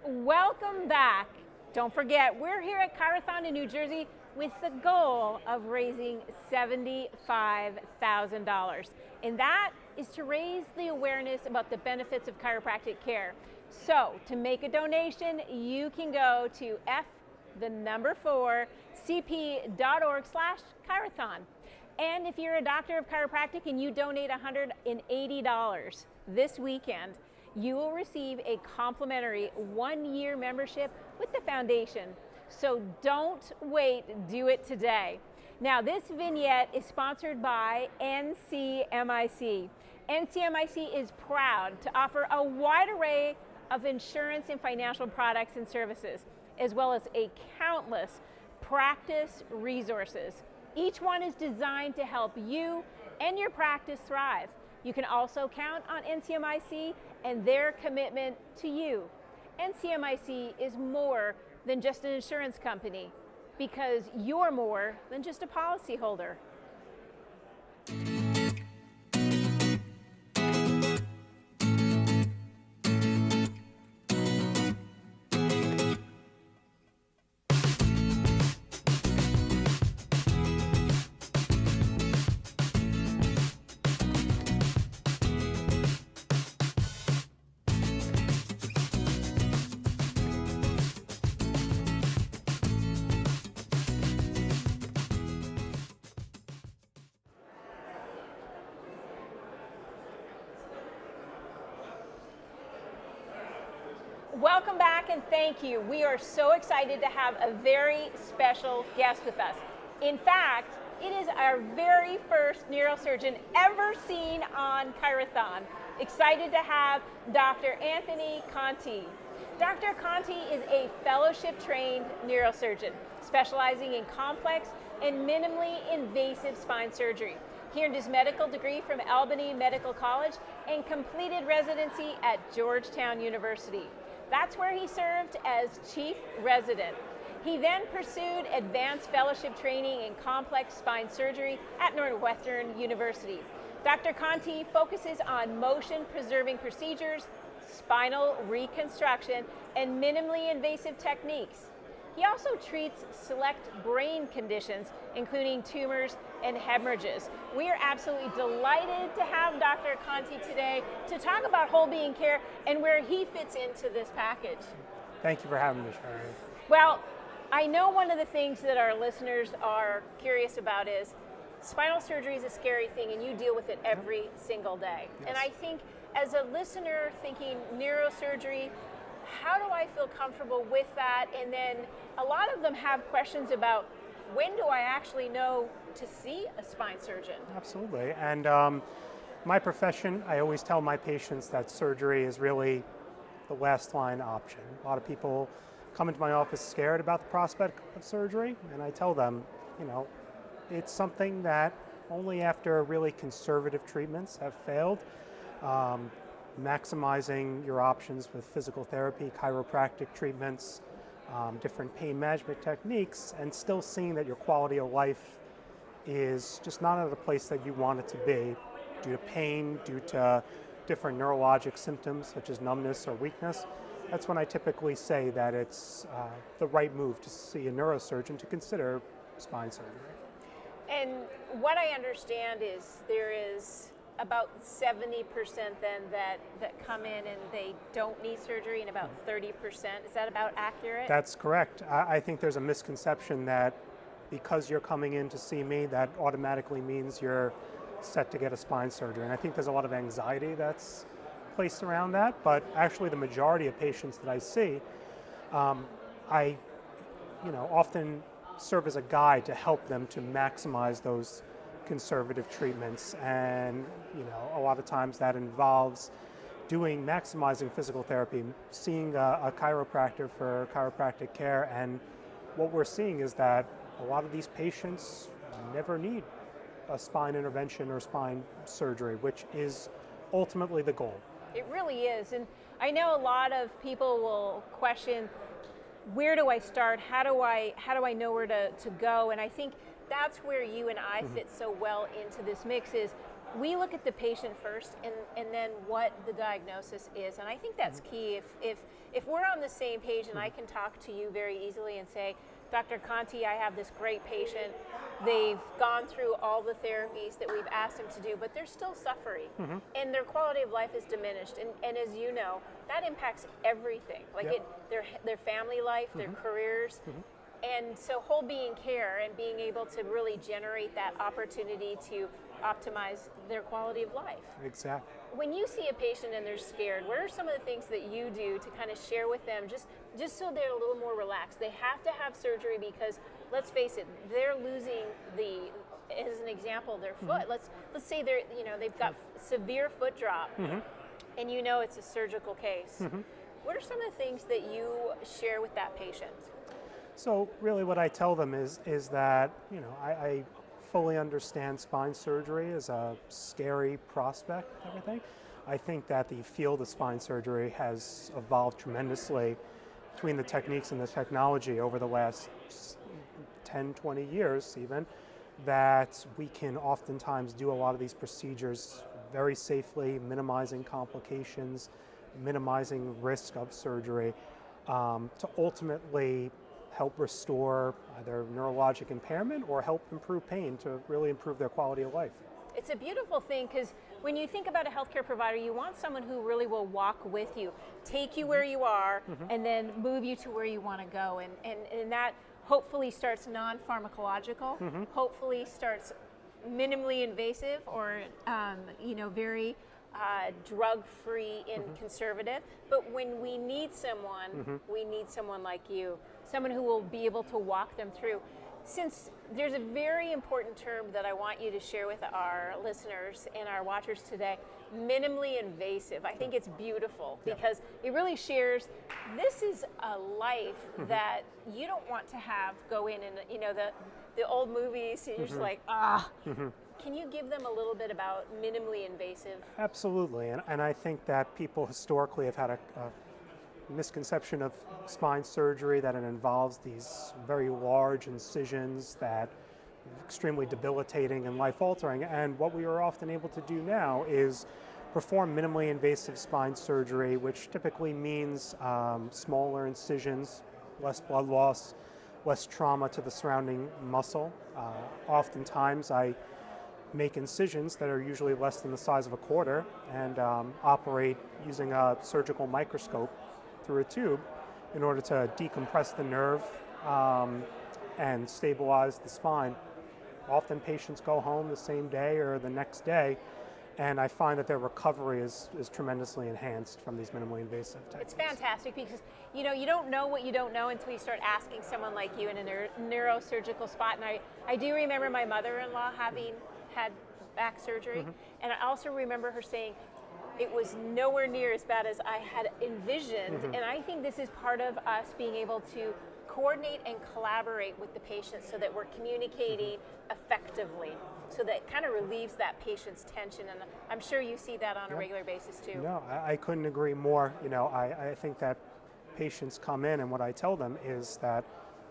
Welcome back. Don't forget, we're here at ChiroThon in New Jersey with the goal of raising $75,000. And that is to raise the awareness about the benefits of chiropractic care. So to make a donation, you can go to f4cp.org/Chirothon. And if you're a doctor of chiropractic and you donate $180 this weekend, you will receive a complimentary 1-year membership with the foundation. So don't wait, do it today. Now this vignette is sponsored by NCMIC. NCMIC is proud to offer a wide array of insurance and financial products and services, as well as a countless practice resources. Each one is designed to help you and your practice thrive. You can also count on NCMIC and their commitment to you. NCMIC is more than just an insurance company, because you're more than just a policyholder. Welcome back and thank you. We are so excited to have a very special guest with us. In fact, it is our very first neurosurgeon ever seen on ChiroThon. Excited to have Dr. Anthony Conti. Dr. Conti is a fellowship-trained neurosurgeon specializing in complex and minimally invasive spine surgery. He earned his medical degree from Albany Medical College and completed residency at Georgetown University. That's where he served as chief resident. He then pursued advanced fellowship training in complex spine surgery at Northwestern University. Dr. Conti focuses on motion-preserving procedures, spinal reconstruction, and minimally invasive techniques. He also treats select brain conditions, including tumors and hemorrhages. We are absolutely delighted to have Dr. Conti today to talk about whole being care and where he fits into this package. Thank you for having me, Sharon. Well, I know one of the things that our listeners are curious about is spinal surgery is a scary thing and you deal with it every single day. Yes. And I think as a listener thinking neurosurgery, how do I feel comfortable with that? And then a lot of them have questions about when do I actually know to see a spine surgeon? Absolutely. And my profession, I always tell my patients that surgery is really the last line option. A lot of people come into my office scared about the prospect of surgery, and I tell them, you know, it's something that only after really conservative treatments have failed, maximizing your options with physical therapy, chiropractic treatments, different pain management techniques, and still seeing that your quality of life is just not at a place that you want it to be due to pain, due to different neurologic symptoms such as numbness or weakness. That's when I typically say that it's the right move to see a neurosurgeon to consider spine surgery. And what I understand is there is about 70% then that come in and they don't need surgery, and about 30%. Is that about accurate? That's correct. I think there's a misconception that because you're coming in to see me, that automatically means you're set to get a spine surgery. And I think there's a lot of anxiety that's placed around that, but actually the majority of patients that I see, I often serve as a guide to help them to maximize those conservative treatments, and a lot of times that involves maximizing physical therapy, seeing a chiropractor for chiropractic care, and what we're seeing is that a lot of these patients never need a spine intervention or spine surgery, which is ultimately the goal. It really is, and I know a lot of people will question, where do I start? How do I know where to go? And I think that's where you and I fit so well into this mix is, we look at the patient first and then what the diagnosis is. And I think that's key. If we're on the same page and I can talk to you very easily and say, Dr. Conti, I have this great patient. They've gone through all the therapies that we've asked them to do, but they're still suffering. And their quality of life is diminished. And as you know, that impacts everything. Like their family life, their careers. And so whole being care and being able to really generate that opportunity to optimize their quality of life. Exactly. When you see a patient and they're scared, what are some of the things that you do to kind of share with them just so they're a little more relaxed? They have to have surgery because, let's face it, they're losing as an example, their foot. Let's say they've got severe foot drop and it's a surgical case. What are some of the things that you share with that patient? So really what I tell them is that, I fully understand spine surgery is a scary prospect and everything. I think that the field of spine surgery has evolved tremendously between the techniques and the technology over the last 10, 20 years even, that we can oftentimes do a lot of these procedures very safely, minimizing complications, minimizing risk of surgery, to ultimately help restore either neurologic impairment or help improve pain to really improve their quality of life. It's a beautiful thing because when you think about a healthcare provider, you want someone who really will walk with you, take you where you are, and then move you to where you want to go. And that hopefully starts non-pharmacological, hopefully starts minimally invasive or very drug-free and conservative. But when we need someone like you, someone who will be able to walk them through. Since there's a very important term that I want you to share with our listeners and our watchers today, minimally invasive. I think it's beautiful because it really shares this is a life that you don't want to have go in and the old movies, you're just like, Can you give them a little bit about minimally invasive? Absolutely, and I think that people historically have had a misconception of spine surgery, that it involves these very large incisions that are extremely debilitating and life-altering. And what we are often able to do now is perform minimally invasive spine surgery, which typically means smaller incisions, less blood loss, less trauma to the surrounding muscle. Oftentimes I make incisions that are usually less than the size of a quarter and operate using a surgical microscope through a tube in order to decompress the nerve and stabilize the spine. Often patients go home the same day or the next day, and I find that their recovery is tremendously enhanced from these minimally invasive techniques. It's fantastic because you don't know what you don't know until you start asking someone like you in a neurosurgical spot. And I do remember my mother-in-law having had back surgery, and I also remember her saying it was nowhere near as bad as I had envisioned. And I think this is part of us being able to coordinate and collaborate with the patient so that we're communicating effectively, so that kind of relieves that patient's tension. And I'm sure you see that on a regular basis too. No, I couldn't agree more. I think that patients come in and what I tell them is that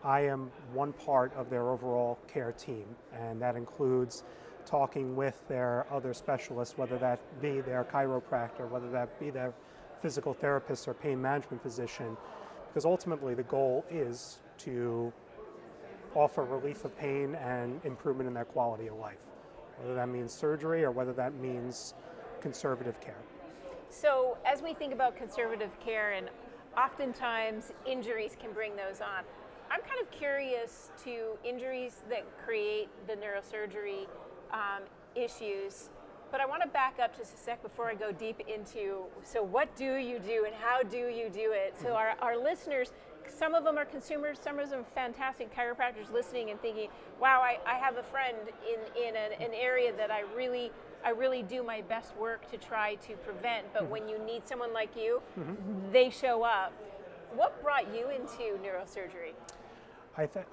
I am one part of their overall care team, and that includes talking with their other specialists, whether that be their chiropractor, whether that be their physical therapist or pain management physician, because ultimately the goal is to offer relief of pain and improvement in their quality of life, whether that means surgery or whether that means conservative care. So as we think about conservative care, and oftentimes injuries can bring those on, I'm kind of curious to injuries that create the neurosurgery issues, but I want to back up just a sec before I go deep into, so what do you do and how do you do it? So our listeners, some of them are consumers, some of them are fantastic chiropractors listening and thinking, wow, I have a friend in an area that I really do my best work to try to prevent, but when you need someone like you, they show up. What brought you into neurosurgery?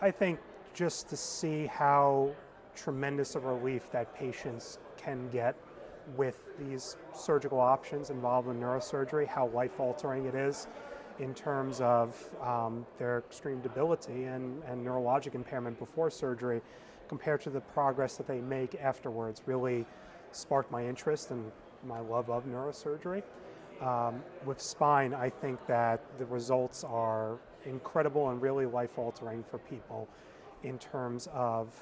I think just to see how tremendous a relief that patients can get with these surgical options involved in neurosurgery, how life-altering it is in terms of their extreme debility and neurologic impairment before surgery compared to the progress that they make afterwards, really sparked my interest and my love of neurosurgery. With spine, I think that the results are incredible and really life-altering for people in terms of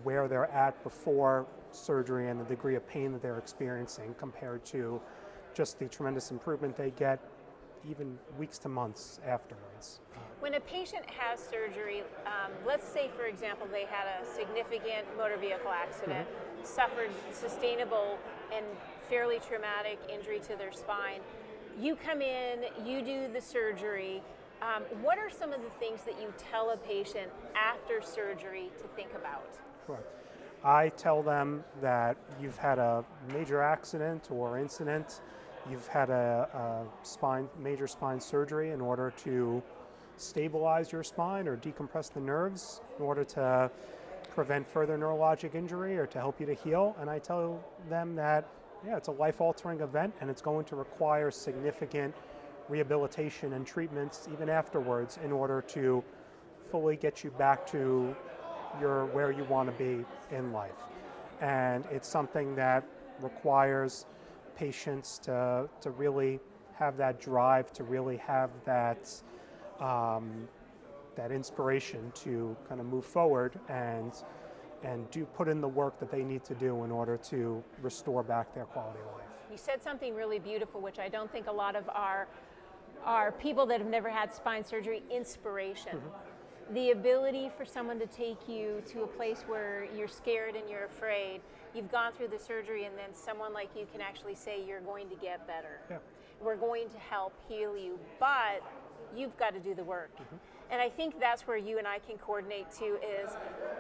where they're at before surgery and the degree of pain that they're experiencing compared to just the tremendous improvement they get even weeks to months afterwards. When a patient has surgery, let's say, for example, they had a significant motor vehicle accident, suffered sustainable and fairly traumatic injury to their spine. You come in, you do the surgery. What are some of the things that you tell a patient after surgery to think about? Sure. I tell them that you've had a major accident or incident, you've had a major spine surgery in order to stabilize your spine or decompress the nerves in order to prevent further neurologic injury or to help you to heal. And I tell them that, yeah, it's a life-altering event and it's going to require significant rehabilitation and treatments even afterwards in order to fully get you back to where you want to be in life. And it's something that requires patients to really have that drive, to really have that that inspiration to kind of move forward and do put in the work that they need to do in order to restore back their quality of life. You said something really beautiful, which I don't think a lot of our people that have never had spine surgery, inspiration. The ability for someone to take you to a place where you're scared and you're afraid, you've gone through the surgery, and then someone like you can actually say you're going to get better. Yeah. We're going to help heal you, but you've got to do the work. And I think that's where you and I can coordinate too, is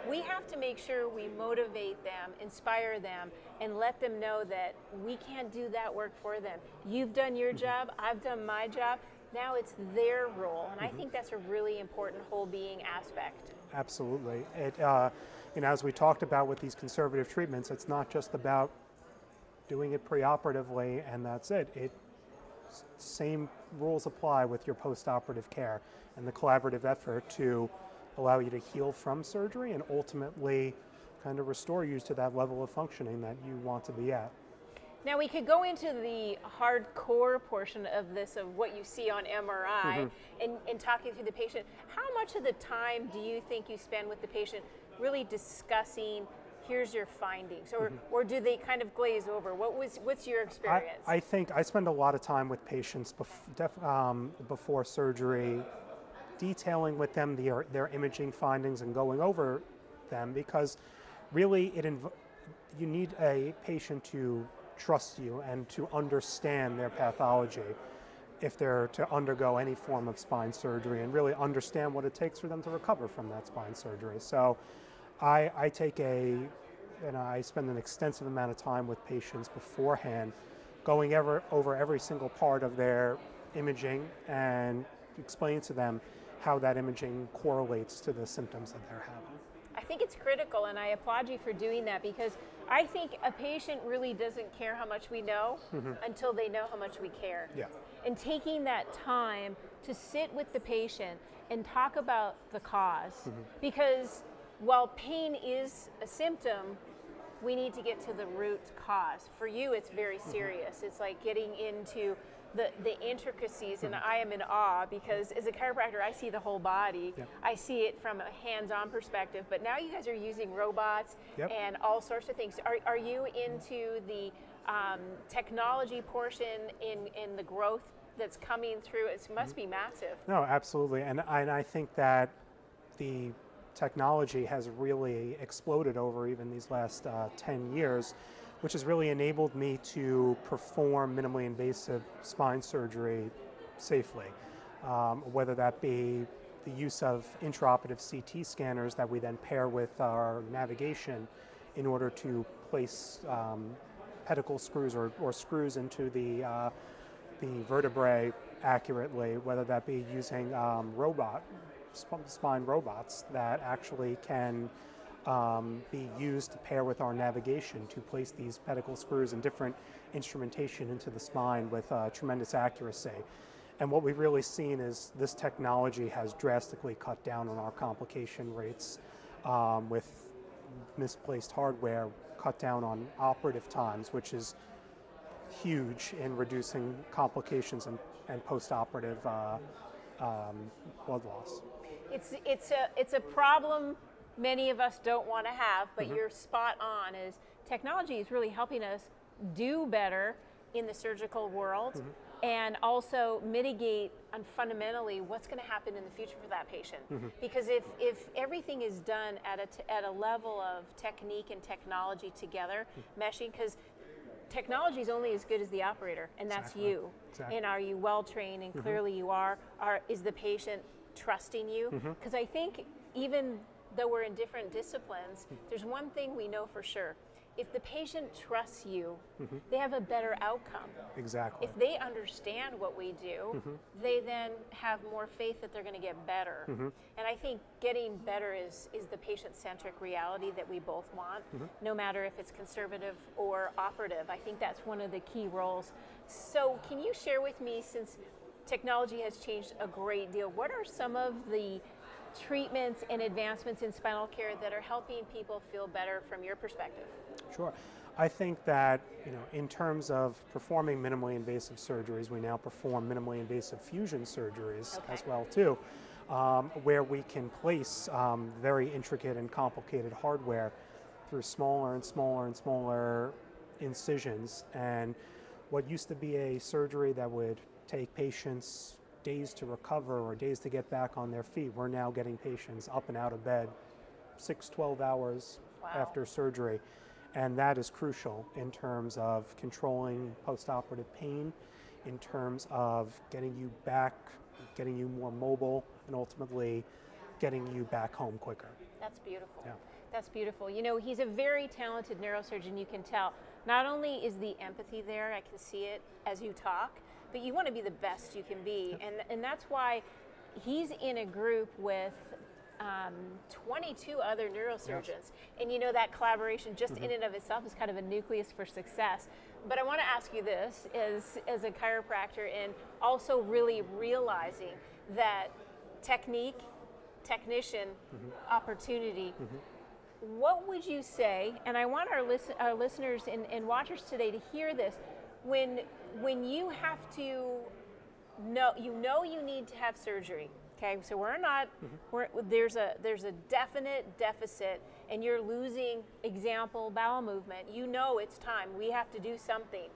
we have to make sure we motivate them, inspire them, and let them know that we can't do that work for them. You've done your job, I've done my job. Now it's their role, and I think that's a really important whole being aspect. Absolutely. As we talked about with these conservative treatments, it's not just about doing it preoperatively and that's it. Same rules apply with your postoperative care and the collaborative effort to allow you to heal from surgery and ultimately kind of restore you to that level of functioning that you want to be at. Now we could go into the hardcore portion of this, of what you see on MRI, and talking through the patient. How much of the time do you think you spend with the patient really discussing, here's your findings, or do they kind of glaze over? What's your experience? I think I spend a lot of time with patients before surgery, detailing with them their imaging findings and going over them, because really you need a patient to trust you and to understand their pathology if they're to undergo any form of spine surgery and really understand what it takes for them to recover from that spine surgery. So I spend an extensive amount of time with patients beforehand, going over every single part of their imaging and explaining to them how that imaging correlates to the symptoms that they're having. I think it's critical, and I applaud you for doing that, because I think a patient really doesn't care how much we know until they know how much we care. Yeah. And taking that time to sit with the patient and talk about the cause, because while pain is a symptom, we need to get to the root cause. For you, it's very serious. It's like getting into the intricacies, and I am in awe, because as a chiropractor, I see the whole body. Yep. I see it from a hands-on perspective, but now you guys are using robots and all sorts of things. Are you into the technology portion in the growth that's coming through? It must be massive. No, absolutely, and I think that the technology has really exploded over even these last 10 years, which has really enabled me to perform minimally invasive spine surgery safely, whether that be the use of intraoperative CT scanners that we then pair with our navigation in order to place pedicle screws or screws into the vertebrae accurately, whether that be using spine robots that actually can be used to pair with our navigation to place these pedicle screws and different instrumentation into the spine with tremendous accuracy. And what we've really seen is this technology has drastically cut down on our complication rates with misplaced hardware cut down on operative times, which is huge in reducing complications and post-operative blood loss. It's a problem many of us don't want to have, but you're spot on. Is technology is really helping us do better in the surgical world, and also mitigate on fundamentally what's going to happen in the future for that patient. Because if everything is done at a level of technique and technology together, meshing, because technology is only as good as the operator, and that's you. Exactly. And are you well trained? And clearly you are. Is the patient trusting you? Because I think even though we're in different disciplines, there's one thing we know for sure. If the patient trusts you, they have a better outcome. Exactly. If they understand what we do, they then have more faith that they're going to get better. And I think getting better is the patient-centric reality that we both want, no matter if it's conservative or operative. I think that's one of the key roles. So can you share with me, since technology has changed a great deal, what are some of the treatments and advancements in spinal care that are helping people feel better from your perspective? Sure. I think that, in terms of performing minimally invasive surgeries, we now perform minimally invasive fusion surgeries as well too, where we can place very intricate and complicated hardware through smaller and smaller and smaller incisions. And what used to be a surgery that would take patients days to recover or days to get back on their feet, we're now getting patients up and out of bed 6-12 hours after surgery. And that is crucial in terms of controlling postoperative pain, in terms of getting you back, getting you more mobile, and ultimately getting you back home quicker. That's beautiful. Yeah. That's beautiful. He's a very talented neurosurgeon, you can tell. Not only is the empathy there, I can see it as you talk, but you want to be the best you can be. And that's why he's in a group with 22 other neurosurgeons. And that collaboration just in and of itself is kind of a nucleus for success. But I want to ask you this, as a chiropractor, and also really realizing that technique, technician, opportunity, what would you say, and I want our listeners and watchers today to hear this, when you have to know, you need to have surgery. Okay, so there's a definite deficit, and you're losing, example, bowel movement. It's time. We have to do something.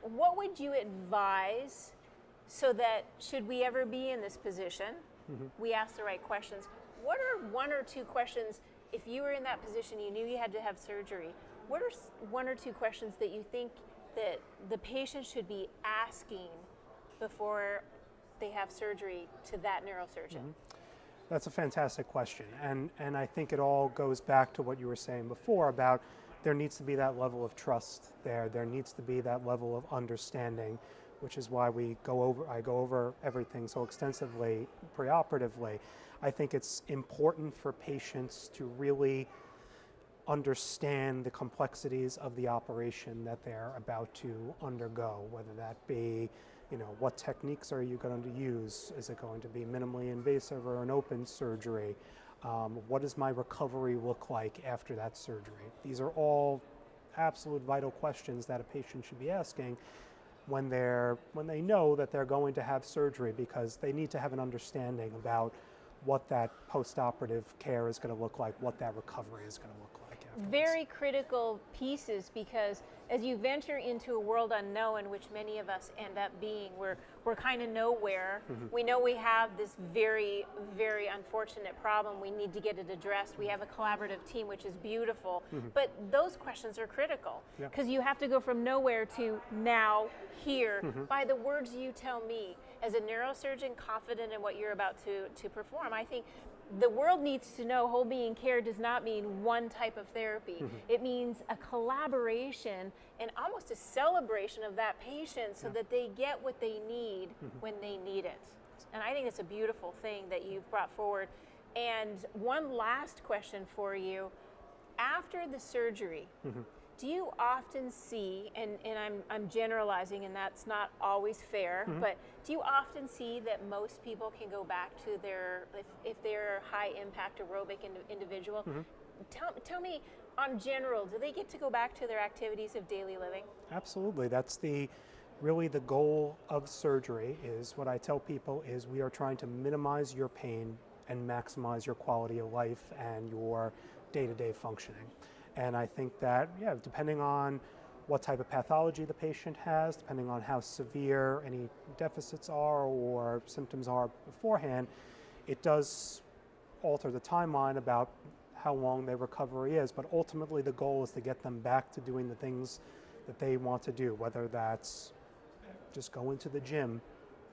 What would you advise so that, should we ever be in this position, we ask the right questions? What are one or two questions, if you were in that position, you knew you had to have surgery, what are one or two questions that you think that the patient should be asking before they have surgery to that neurosurgeon? That's a fantastic question. And I think it all goes back to what you were saying before about there needs to be that level of trust there. There needs to be that level of understanding, which is why I go over everything so extensively preoperatively. I think it's important for patients to really understand the complexities of the operation that they're about to undergo, whether that be what techniques are you going to use? Is it going to be minimally invasive or an open surgery? What does my recovery look like after that surgery? These are all absolute vital questions that a patient should be asking when they know that they're going to have surgery, because they need to have an understanding about what that postoperative care is going to look like, what that recovery is going to look like. Very critical pieces, because as you venture into a world unknown, which many of us end up being, we're kind of nowhere. We know we have this very, very unfortunate problem. We need to get it addressed. We have a collaborative team, which is beautiful. But those questions are critical, because you have to go from nowhere to now, here, by the words you tell me. As a neurosurgeon, confident in what you're about to perform, I think the world needs to know whole being care does not mean one type of therapy. It means a collaboration and almost a celebration of that patient so that they get what they need when they need it. And I think it's a beautiful thing that you've brought forward. And one last question for you. After the surgery, do you often see, and I'm generalizing, and that's not always fair, but do you often see that most people can go back to their, if they're a high impact aerobic individual, tell me, on general, do they get to go back to their activities of daily living? Absolutely. That's really the goal of surgery. Is what I tell people is we are trying to minimize your pain and maximize your quality of life and your day-to-day functioning. And I think that, yeah, depending on what type of pathology the patient has, depending on how severe any deficits are or symptoms are beforehand, it does alter the timeline about how long their recovery is. But ultimately the goal is to get them back to doing the things that they want to do, whether that's just going to the gym,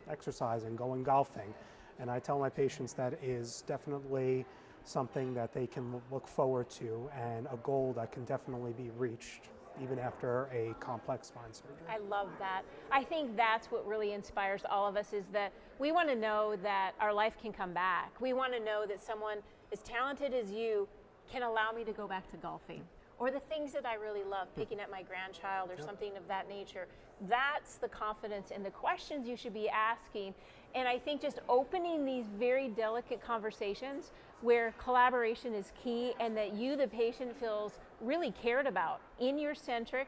exercising, going golfing. And I tell my patients that is definitely something that they can look forward to and a goal that can definitely be reached even after a complex spine surgery. I love that. I think that's what really inspires all of us, is that we want to know that our life can come back. We want to know that someone as talented as you can allow me to go back to golfing, or the things that I really love, picking up my grandchild or something of that nature. That's the confidence and the questions you should be asking. And I think just opening these very delicate conversations where collaboration is key, and that you, the patient, feels really cared about in your centric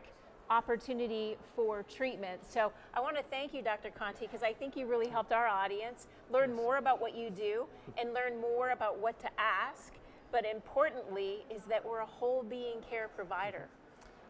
opportunity for treatment. So I want to thank you, Dr. Conti, because I think you really helped our audience learn more about what you do and learn more about what to ask. But importantly is that we're a whole being care provider.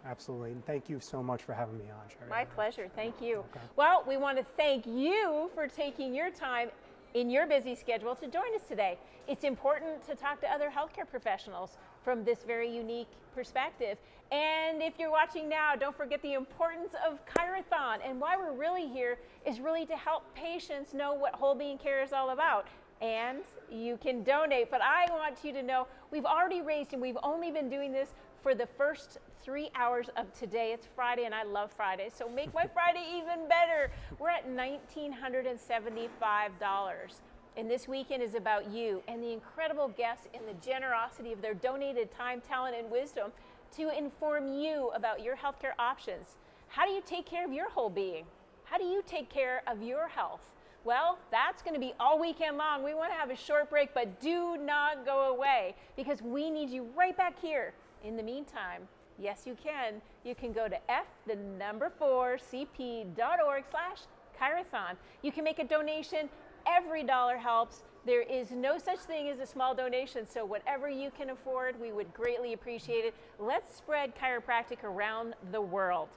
Absolutely, and thank you so much for having me on, Sherry. My pleasure, thank you. Okay. Well, we want to thank you for taking your time in your busy schedule to join us today. It's important to talk to other healthcare professionals from this very unique perspective. And if you're watching now, don't forget the importance of ChiroThon, and why we're really here is really to help patients know what whole being care is all about. And you can donate, but I want you to know we've already raised, and we've only been doing this for the first 3 hours of today. It's Friday, and I love Fridays, so make my Friday even better. We're at $1,975. And this weekend is about you and the incredible guests and the generosity of their donated time, talent, and wisdom to inform you about your healthcare options. How do you take care of your whole being? How do you take care of your health? Well, that's going to be all weekend long. We want to have a short break, but do not go away, because we need you right back here. In the meantime, yes, you can. You can go to f4cp.org/Chirothon. You can make a donation. Every dollar helps. There is no such thing as a small donation, so whatever you can afford, we would greatly appreciate it. Let's spread chiropractic around the world.